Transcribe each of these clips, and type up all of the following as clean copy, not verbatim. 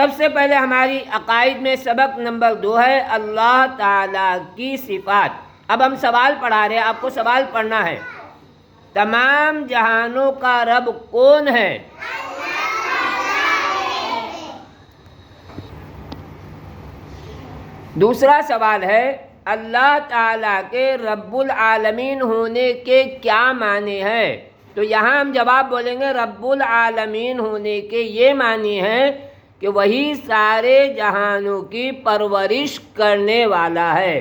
سب سے پہلے ہماری عقائد میں سبق نمبر 2 ہے اللہ تعالیٰ کی صفات۔ اب ہم سوال پڑھا رہے ہیں، آپ کو سوال پڑھنا ہے۔ تمام جہانوں کا رب کون ہے؟ دوسرا سوال ہے اللہ تعالیٰ کے رب العالمین ہونے کے کیا معنی ہیں؟ تو یہاں ہم جواب بولیں گے رب العالمین ہونے کے یہ معنی ہیں کہ وہی سارے جہانوں کی پرورش کرنے والا ہے۔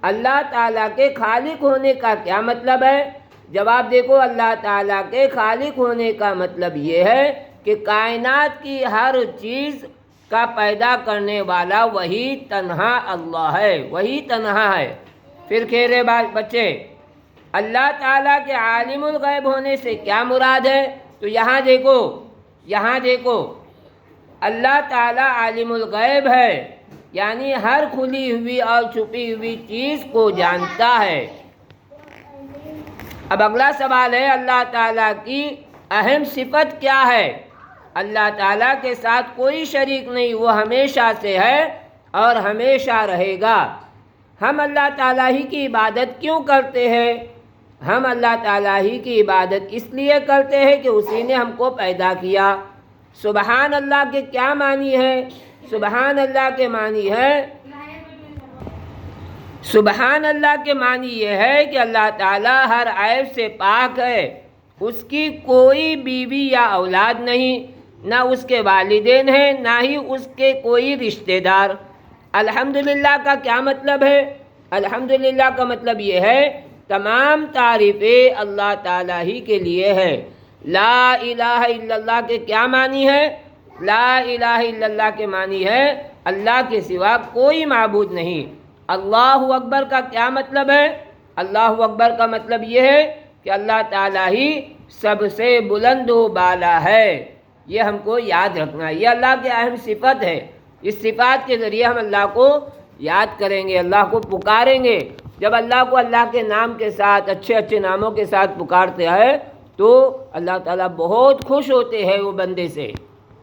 اللہ تعالیٰ کے خالق ہونے کا کیا مطلب ہے؟ جواب دیکھو، اللہ تعالیٰ کے خالق ہونے کا مطلب یہ ہے کہ کائنات کی ہر چیز کا پیدا کرنے والا وہی تنہا اللہ ہے، وہی تنہا ہے۔ پھر کہہ رہے بچے اللہ تعالیٰ کے عالم الغیب ہونے سے کیا مراد ہے؟ تو یہاں دیکھو اللہ تعالیٰ عالم الغیب ہے، یعنی ہر کھلی ہوئی اور چھپی ہوئی چیز کو جانتا ہے۔ اب اگلا سوال ہے اللہ تعالیٰ کی اہم صفت کیا ہے؟ اللہ تعالیٰ کے ساتھ کوئی شریک نہیں، وہ ہمیشہ سے ہے اور ہمیشہ رہے گا۔ ہم اللہ تعالیٰ ہی کی عبادت کیوں کرتے ہیں؟ ہم اللہ تعالیٰ ہی کی عبادت اس لیے کرتے ہیں کہ اسی نے ہم کو پیدا کیا۔ سبحان اللہ کے کیا معنی ہے؟ سبحان اللہ کے معنی ہے سبحان اللہ کے معنی یہ ہے کہ اللہ تعالیٰ ہر عیب سے پاک ہے، اس کی کوئی بیوی یا اولاد نہیں، نہ اس کے والدین ہیں، نہ ہی اس کے کوئی رشتہ دار۔ الحمدللہ کا کیا مطلب ہے؟ الحمدللہ کا مطلب یہ ہے تمام تعریفیں اللہ تعالیٰ ہی کے لیے ہے۔ لا الہ الا اللہ کے کیا معنی ہے؟ لا الہ الا اللہ کے معنی ہے اللہ کے سوا کوئی معبود نہیں۔ اللہ اکبر کا کیا مطلب ہے؟ اللہ اکبر کا مطلب یہ ہے کہ اللہ تعالیٰ ہی سب سے بلند و بالا ہے۔ یہ ہم کو یاد رکھنا ہے، یہ اللہ کی اہم صفت ہے۔ اس صفات کے ذریعے ہم اللہ کو یاد کریں گے، اللہ کو پکاریں گے۔ جب اللہ کو اللہ کے نام کے ساتھ، اچھے اچھے ناموں کے ساتھ پکارتے ہیں تو اللہ تعالیٰ بہت خوش ہوتے ہیں وہ بندے سے۔